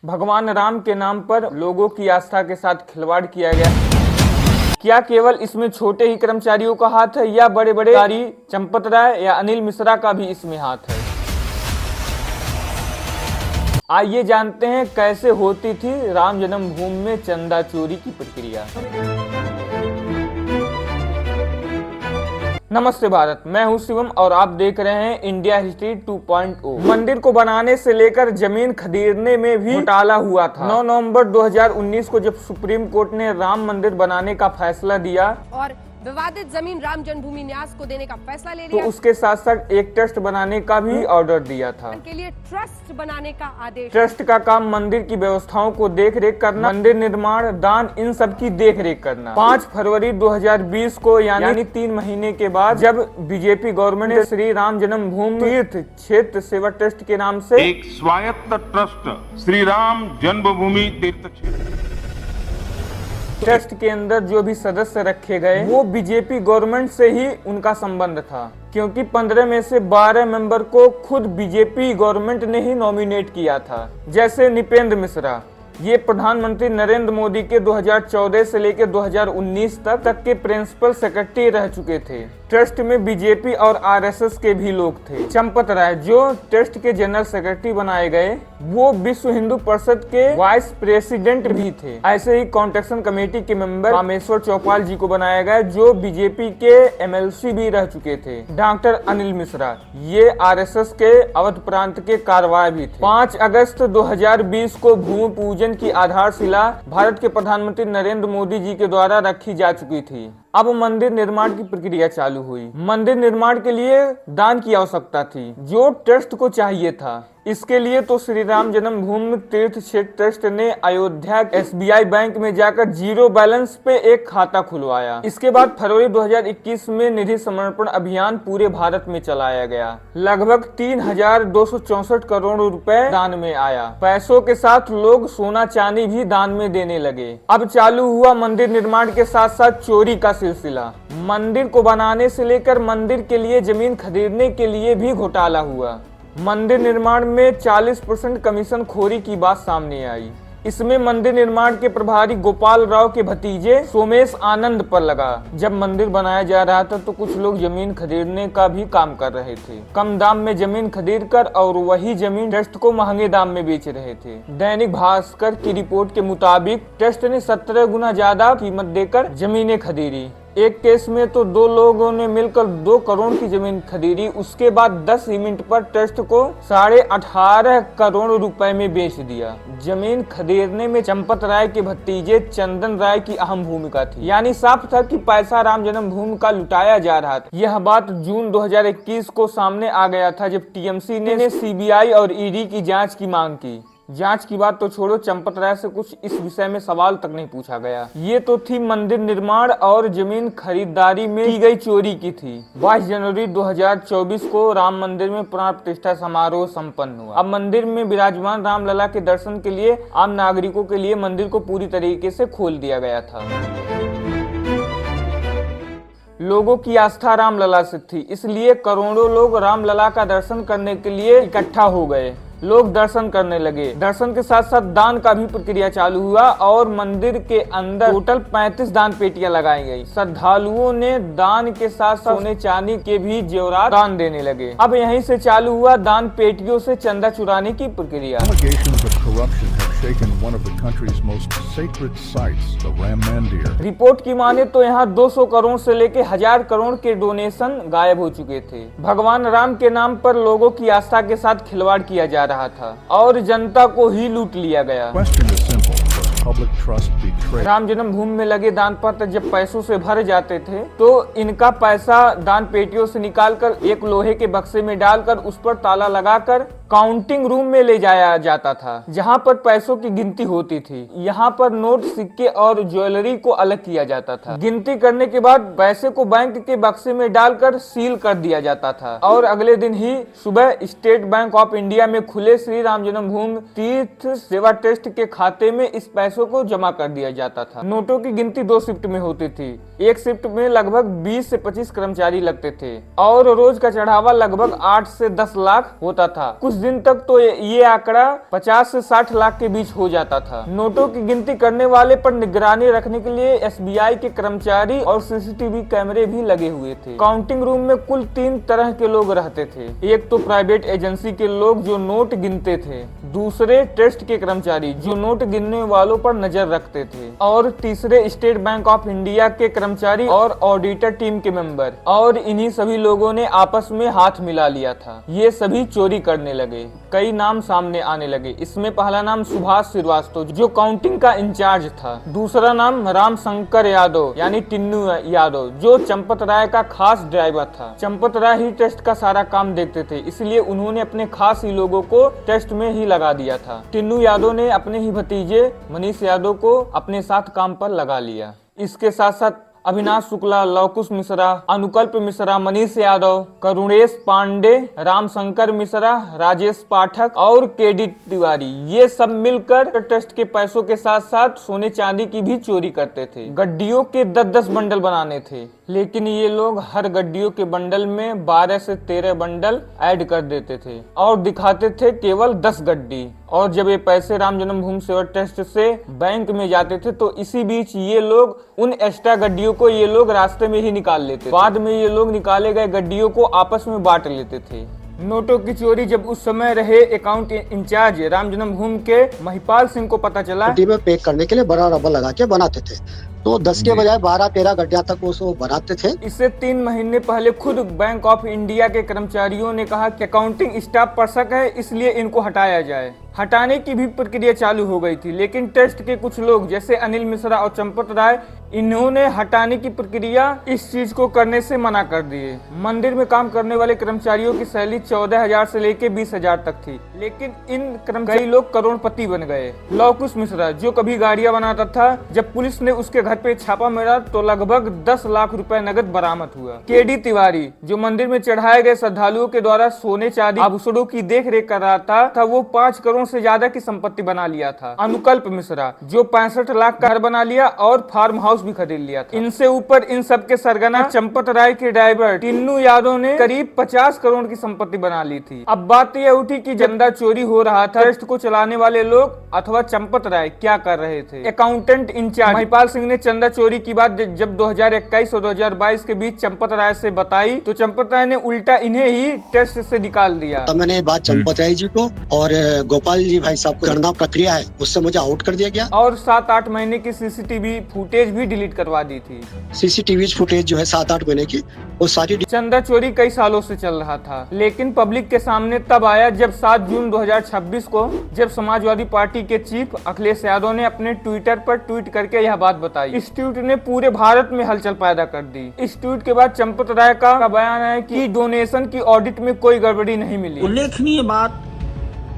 भगवान राम के नाम पर लोगों की आस्था के साथ खिलवाड़ किया गया। क्या केवल इसमें छोटे ही कर्मचारियों का हाथ है या बड़े बड़े अधिकारी चंपत राय या अनिल मिश्रा का भी इसमें हाथ है? आइए जानते हैं कैसे होती थी राम जन्मभूमि में चंदा चोरी की प्रक्रिया। नमस्ते भारत, मैं हूं शिवम और आप देख रहे हैं इंडिया हिस्ट्री 2.0। मंदिर को बनाने से लेकर जमीन खरीदने में भी घोटाला हुआ था। 9 नवंबर 2019 को जब सुप्रीम कोर्ट ने राम मंदिर बनाने का फैसला दिया और विवादित जमीन राम जन्मभूमि न्यास को देने का फैसला ले तो लिया, उसके साथ साथ एक ट्रस्ट बनाने का भी ऑर्डर दिया था। के लिए ट्रस्ट बनाने का आदेश। ट्रस्ट का काम मंदिर की व्यवस्थाओं को देख रेख करना, मंदिर निर्माण, दान, इन सब की देख रेख करना। 5 फरवरी 2020 को यानी 3 महीने के बाद जब बीजेपी गवर्नमेंट ने श्री राम जन्मभूमि तीर्थ क्षेत्र सेवा ट्रस्ट के नाम से एक स्वायत्त ट्रस्ट श्री राम जन्मभूमि तीर्थ क्षेत्र ट्रस्ट के अंदर जो भी सदस्य रखे गए वो बीजेपी गवर्नमेंट से ही उनका संबंध था, क्योंकि 15 में से 12 मेंबर को खुद बीजेपी गवर्नमेंट ने ही नॉमिनेट किया था। जैसे निपेंद्र मिश्रा, ये प्रधानमंत्री नरेंद्र मोदी के 2014 से लेकर 2019 तक के प्रिंसिपल सेक्रेटरी रह चुके थे। ट्रस्ट में बीजेपी और आरएसएस के भी लोग थे। चंपत राय जो ट्रस्ट के जनरल सेक्रेटरी बनाए गए, वो विश्व हिंदू परिषद के वाइस प्रेसिडेंट भी थे। ऐसे ही कॉन्ट्रैक्शन कमेटी के मेंबर रामेश्वर चौपाल जी को बनाया गया, जो बीजेपी के एमएलसी भी रह चुके थे। डॉक्टर अनिल मिश्रा, ये आरएसएस के अवध प्रांत के कार्रवाई भी थे। 5 अगस्त 2020 को भूमि पूजन की आधारशिला भारत के प्रधानमंत्री नरेंद्र मोदी जी के द्वारा रखी जा चुकी थी। अब मंदिर निर्माण की प्रक्रिया चालू हुई। मंदिर निर्माण के लिए दान की आवश्यकता थी, जो ट्रस्ट को चाहिए था। इसके लिए तो श्री राम जन्मभूमि तीर्थ क्षेत्र ट्रस्ट ने अयोध्या एसबीआई बैंक में जाकर जीरो बैलेंस पे एक खाता खुलवाया। इसके बाद फरवरी 2021 में निधि समर्पण अभियान पूरे भारत में चलाया गया। लगभग 3,264 करोड़ रुपए दान में आया। पैसों के साथ लोग सोना चांदी भी दान में देने लगे। अब चालू हुआ मंदिर निर्माण के साथ साथ चोरी का सिलसिला। मंदिर को बनाने से लेकर मंदिर के लिए जमीन खरीदने के लिए भी घोटाला हुआ। मंदिर निर्माण में 40% कमीशन खोरी की बात सामने आई। इसमें मंदिर निर्माण के प्रभारी गोपाल राव के भतीजे सोमेश आनंद पर लगा। जब मंदिर बनाया जा रहा था तो कुछ लोग जमीन खरीदने का भी काम कर रहे थे। कम दाम में जमीन खरीदकर और वही जमीन ट्रस्ट को महंगे दाम में बेच रहे थे। दैनिक भास्कर की रिपोर्ट के मुताबिक ट्रस्ट ने 17 गुना ज्यादा कीमत देकर जमीनें खरीदी। एक केस में तो 2 लोगों ने मिलकर 2 करोड़ की जमीन खरीदी। उसके बाद 10 मिनट पर ट्रस्ट को 18.5 करोड़ रुपए में बेच दिया। जमीन खरीदने में चंपत राय के भतीजे चंदन राय की अहम भूमिका थी। यानी साफ था कि पैसा राम जन्मभूमि का लुटाया जा रहा था। यह बात जून 2021 को सामने आ गया था, जब टीएमसी ने सीबीआई और ईडी की जांच की मांग की। जांच की बात तो छोड़ो, चंपत राय से कुछ इस विषय में सवाल तक नहीं पूछा गया। ये तो थी मंदिर निर्माण और जमीन खरीदारी में की गई चोरी की थी। 22 जनवरी 2024 को राम मंदिर में प्राण प्रतिष्ठा समारोह संपन्न हुआ। अब मंदिर में विराजमान रामलला के दर्शन के लिए आम नागरिकों के लिए मंदिर को पूरी तरीके से खोल दिया गया था। लोगों की आस्था रामलला से थी, इसलिए करोड़ों लोग रामलला का दर्शन करने के लिए इकट्ठा हो गए। लोग दर्शन करने लगे। दर्शन के साथ साथ दान का भी प्रक्रिया चालू हुआ और मंदिर के अंदर टोटल 35 दान पेटियां लगाई गई। श्रद्धालुओं ने दान के साथ साथ सोने चांदी के भी जेवरात दान देने लगे। अब यहीं से चालू हुआ दान पेटियों से चंदा चुराने की प्रक्रिया। रिपोर्ट की माने तो यहाँ 200 करोड़ से लेकर 1000 करोड़ के डोनेशन गायब हो चुके थे। भगवान राम के नाम पर लोगों की आस्था के साथ खिलवाड़ किया जा रहा था और जनता को ही लूट लिया गया। राम जन्मभूमि में लगे दान पत्र जब पैसों से भर जाते थे तो इनका पैसा दान पेटियों से निकालकर एक लोहे के बक्से में डालकर उस पर ताला लगाकर काउंटिंग रूम में ले जाया जाता था, जहां पर पैसों की गिनती होती थी। यहां पर नोट, सिक्के और ज्वेलरी को अलग किया जाता था। गिनती करने के बाद पैसे को बैंक के बक्से में डालकर सील कर दिया जाता था और अगले दिन ही सुबह स्टेट बैंक ऑफ इंडिया में खुले श्री राम जन्मभूमि तीर्थ सेवा ट्रस्ट के खाते में इस पैसों पैसों को जमा कर दिया जाता था। नोटों की गिनती 2 शिफ्ट में होती थी। एक शिफ्ट में लगभग 20 से 25 कर्मचारी लगते थे और रोज का चढ़ावा लगभग 8 से 10 लाख होता था। कुछ दिन तक तो ये आंकड़ा 50 से 60 लाख के बीच हो जाता था। नोटों की गिनती करने वाले पर निगरानी रखने के लिए एसबीआई के कर्मचारी और सीसीटीवी कैमरे भी लगे हुए थे। काउंटिंग रूम में कुल 3 तरह के लोग रहते थे। एक तो प्राइवेट एजेंसी के लोग जो नोट गिनते थे, दूसरे ट्रस्ट के कर्मचारी जो नोट गिनने वालों पर नजर रखते थे, और तीसरे स्टेट बैंक ऑफ इंडिया के कर्मचारी और ऑडिटर टीम के मेंबर। और इन्हीं सभी लोगों ने आपस में हाथ मिला लिया था। ये सभी चोरी करने लगे। कई नाम सामने आने लगे। इसमें पहला नाम सुभाष श्रीवास्तव जो काउंटिंग का इंचार्ज था। दूसरा नाम राम शंकर यादव यानी टिन्नू यादव जो चंपत राय का खास ड्राइवर था। चंपत राय ही टेस्ट का सारा काम देखते थे, इसलिए उन्होंने अपने खास ही लोगों को टेस्ट में ही लगा दिया था। टिन्नू यादव ने अपने ही भतीजे मनीष यादव को अपने साथ काम पर लगा लिया। इसके साथ साथ अविनाश शुक्ला, लवकुश मिश्रा, अनुकल्प मिश्रा, मनीष यादव, करुणेश पांडे, रामशंकर मिश्रा, राजेश पाठक और केडी तिवारी ये सब मिलकर टेस्ट के पैसों के साथ साथ सोने चांदी की भी चोरी करते थे। गड्डियों के 10-10 बंडल बनाने थे, लेकिन ये लोग हर गड्डियों के बंडल में 12 से 13 बंडल ऐड कर देते थे और दिखाते थे केवल 10 गड्डी। और जब ये पैसे राम जन्मभूमि सेवा ट्रस्ट से बैंक में जाते थे तो इसी बीच ये लोग उन एक्स्ट्रा गड्डियों को ये लोग रास्ते में ही निकाल लेते। बाद में ये लोग निकाले गए गड्डियों को आपस में बांट लेते थे। नोटों की चोरी जब उस समय रहे अकाउंट इंचार्ज राम जन्मभूमि के महिपाल सिंह को पता चला, में पैक करने के लिए बड़ा रबर लगा के बनाते थे, तो 10 के बजाय 12-13 गड्ढिया तक उसको बनाते थे। इससे 3 महीने पहले खुद बैंक ऑफ इंडिया के कर्मचारियों ने कहा कि अकाउंटिंग स्टाफ पर शक है, इसलिए इनको हटाया जाए। हटाने की भी प्रक्रिया चालू हो गई थी, लेकिन ट्रस्ट के कुछ लोग जैसे अनिल मिश्रा और चंपत राय इन्होंने हटाने की प्रक्रिया इस चीज को करने से मना कर दिए। मंदिर में काम करने वाले कर्मचारियों की सैलरी 14,000 से लेके 20,000 तक थी, लेकिन इन कर्मचारी लोग करोड़पति बन गए। लवकुश मिश्रा जो कभी गाड़ियां बनाता था, जब पुलिस ने उसके घर पे छापा मारा तो लगभग 10 लाख रुपए नगद बरामद हुआ। केडी तिवारी जो मंदिर में चढ़ाए गए श्रद्धालुओं के द्वारा सोने चांदी आभूषणों की देख रेख कर रहा था वो 5 करोड़ से ज्यादा की संपत्ति बना लिया था। अनुकल्प मिश्रा जो 65 लाख का घर बना लिया और फार्म हाउस भी खरीद लिया था। इनसे ऊपर इन सब के सरगना चंपत राय के ड्राइवर टिन्नू यादव ने करीब 50 करोड़ की संपत्ति बना ली थी। अब बात यह उठी कि चंदा चोरी हो रहा था, ट्रस्ट को चलाने वाले लोग अथवा चंपत राय क्या कर रहे थे। अकाउंटेंट इंचार्ज महिपाल सिंह ने चंदा चोरी की बात जब 2021 और 2022 के बीच चंपत राय से बताई तो चंपत राय ने उल्टा इन्हें ही ट्रस्ट से निकाल दिया। तो मैंने बात चंपत राय जी को और गोपाल जी भाई साहब को गणना प्रक्रिया है उससे मुझे आउट कर दिया गया और 7-8 महीने की सीसीटीवी फुटेज भी डिलीट करवा दी थी। सीसीटीवी फुटेज जो है 7-8 महीने की वो सारी। चंदा चोरी कई सालों से चल रहा था, लेकिन पब्लिक के सामने तब आया जब 7 जून 2026 को जब समाजवादी पार्टी के चीफ अखिलेश यादव ने अपने ट्विटर पर ट्वीट करके यह बात बताई। इस ट्वीट ने पूरे भारत में हलचल पैदा कर दी। इस ट्वीट के बाद चंपत राय का बयान है कि डोनेशन की ऑडिट में कोई गड़बड़ी नहीं मिली। उल्लेखनीय बात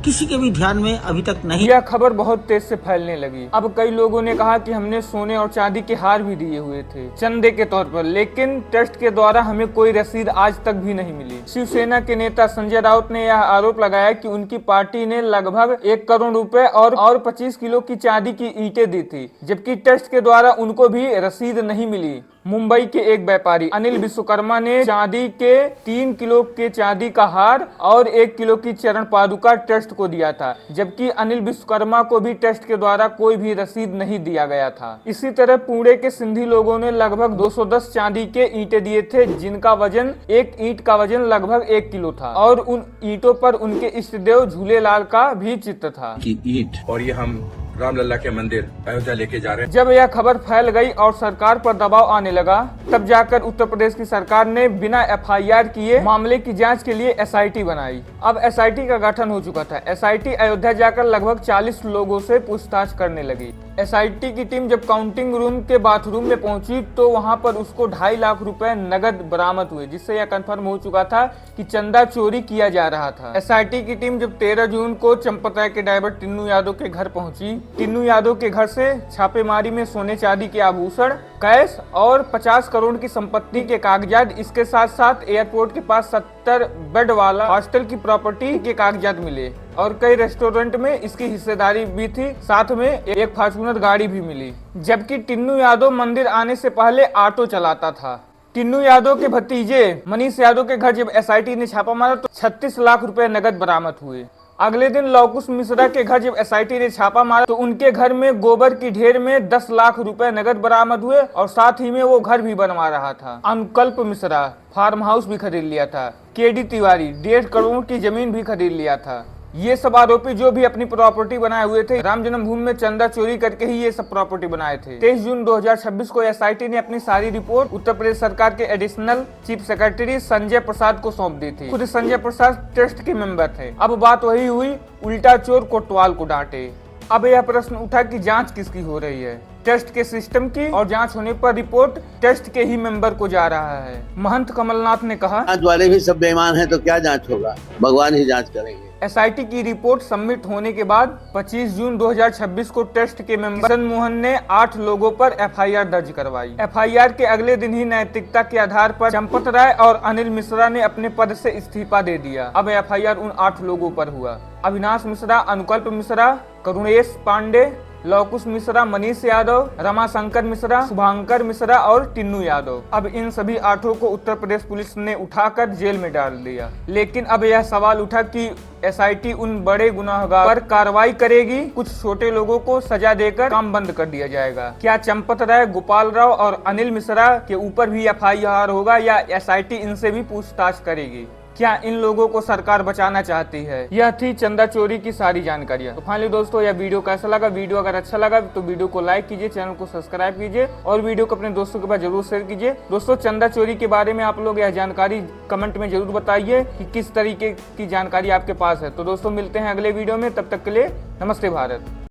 किसी के भी ध्यान में अभी तक नहीं। यह खबर बहुत तेज से फैलने लगी। अब कई लोगों ने कहा कि हमने सोने और चांदी के हार भी दिए हुए थे चंदे के तौर पर, लेकिन ट्रस्ट के द्वारा हमें कोई रसीद आज तक भी नहीं मिली। शिवसेना के नेता संजय राउत ने यह आरोप लगाया कि उनकी पार्टी ने लगभग 1 करोड़ रुपए और 25 किलो की चांदी की ईंटें दी थी, जबकि ट्रस्ट के द्वारा उनको भी रसीद नहीं मिली। मुंबई के एक व्यापारी अनिल विश्वकर्मा ने चांदी के 3 किलो के चांदी का हार और 1 किलो की चरण पादुका ट्रस्ट को दिया था, जबकि अनिल विश्वकर्मा को भी ट्रस्ट के द्वारा कोई भी रसीद नहीं दिया गया था। इसी तरह पुणे के सिंधी लोगों ने लगभग 210 चांदी के ईंटें दिए थे, जिनका वजन एक ईंट का वजन लगभग 1 किलो था और उन ईंटों पर उनके इष्टदेव झूलेलाल का भी चित्र था। की ईंट और ये हम रामलला के मंदिर अयोध्या लेके जा रहे हैं। जब यह खबर फैल गई और सरकार पर दबाव आने लगा, तब जाकर उत्तर प्रदेश की सरकार ने बिना एफआईआर किए मामले की जांच के लिए एसआईटी बनाई। अब एसआईटी का गठन हो चुका था। एसआईटी अयोध्या जाकर लगभग 40 लोगों से पूछताछ करने लगी। एसआईटी की टीम जब काउंटिंग रूम के बाथरूम में पहुंची तो वहां पर उसको 2.5 लाख रुपए नगद बरामद हुए, जिससे यह कंफर्म हो चुका था कि चंदा चोरी किया जा रहा था। एसआईटी की टीम जब 13 जून को चंपत राय के ड्राइवर टिन्नू यादव के घर पहुंची, टिन्नू यादव के घर से छापेमारी में सोने चांदी के आभूषण, कैश और 50 करोड़ की संपत्ति के कागजात, इसके साथ साथ एयरपोर्ट के पास 70 बेड वाला हॉस्टल की प्रॉपर्टी के कागजात मिले और कई रेस्टोरेंट में इसकी हिस्सेदारी भी थी। साथ में एक फॉर्च्यूनर गाड़ी भी मिली। जबकि टिन्नू यादव मंदिर आने से पहले ऑटो चलाता था। टिन्नू यादव के भतीजे मनीष यादव के घर जब एसआईटी ने छापा मारा तो 36 लाख रुपए नगद बरामद हुए। अगले दिन लवकुश मिश्रा के घर जब एसआईटी ने छापा मारा तो उनके घर में गोबर की ढेर में 10 लाख रुपए नगद बरामद हुए और साथ ही में वो घर भी बनवा रहा था। अनुकल्प मिश्रा फार्म हाउस भी खरीद लिया था। केडी तिवारी 1.5 करोड़ की जमीन भी खरीद लिया था। ये सब आरोपी जो भी अपनी प्रॉपर्टी बनाए हुए थे, राम जन्मभूमि में चंदा चोरी करके ही ये सब प्रॉपर्टी बनाए थे। 23 जून 2026 को एसआईटी ने अपनी सारी रिपोर्ट उत्तर प्रदेश सरकार के additional chief secretary Sanjay Prasad को सौंप दी थी। खुद संजय प्रसाद ट्रस्ट के मेंबर थे। अब बात वही हुई, उल्टा चोर कोतवाल को डांटे। अब यह प्रश्न उठा कि जांच किसकी हो रही है, टेस्ट के सिस्टम की, और जांच होने पर रिपोर्ट टेस्ट के ही मेंबर को जा रहा है। महंत कमलनाथ ने कहा, जांच वाले भी सब बेईमान हैं तो क्या जांच होगा, भगवान ही जांच करेंगे। एसआईटी की रिपोर्ट सबमिट होने के बाद 25 जून 2026 को टेस्ट के मेंबर किशन मोहन ने 8 लोगों पर एफआईआर दर्ज करवाई। एफआईआर के अगले दिन ही नैतिकता के आधार पर चंपत राय और अनिल मिश्रा ने अपने पद से इस्तीफा दे दिया। अब एफआईआर उन 8 लोगों पर हुआ। अविनाश मिश्रा, अनुकल्प मिश्रा, करुणेश पांडे, लवकुश मिश्रा, मनीष यादव, रमाशंकर मिश्रा, शुभांकर मिश्रा और टिन्नू यादव। अब इन सभी 8 को उत्तर प्रदेश पुलिस ने उठाकर जेल में डाल दिया। लेकिन अब यह सवाल उठा कि एसआईटी उन बड़े गुनाहगार पर कार्रवाई करेगी, कुछ छोटे लोगों को सजा देकर काम बंद कर दिया जाएगा। क्या चंपत राय, गोपाल राव और अनिल मिश्रा के ऊपर भी एफआईआर होगा या एसआईटी इनसे भी पूछताछ करेगी? क्या इन लोगों को सरकार बचाना चाहती है? यह थी चंदा चोरी की सारी जानकारियां। तो फाइनली दोस्तों, यह वीडियो कैसा लगा? वीडियो अगर अच्छा लगा तो वीडियो को लाइक कीजिए, चैनल को सब्सक्राइब कीजिए और वीडियो को अपने दोस्तों के पास जरूर शेयर कीजिए। दोस्तों, चंदा चोरी के बारे में आप लोग यह जानकारी कमेंट में जरूर बताइए कि किस तरीके की जानकारी आपके पास है। तो दोस्तों, मिलते हैं अगले वीडियो में, तब तक के लिए नमस्ते भारत।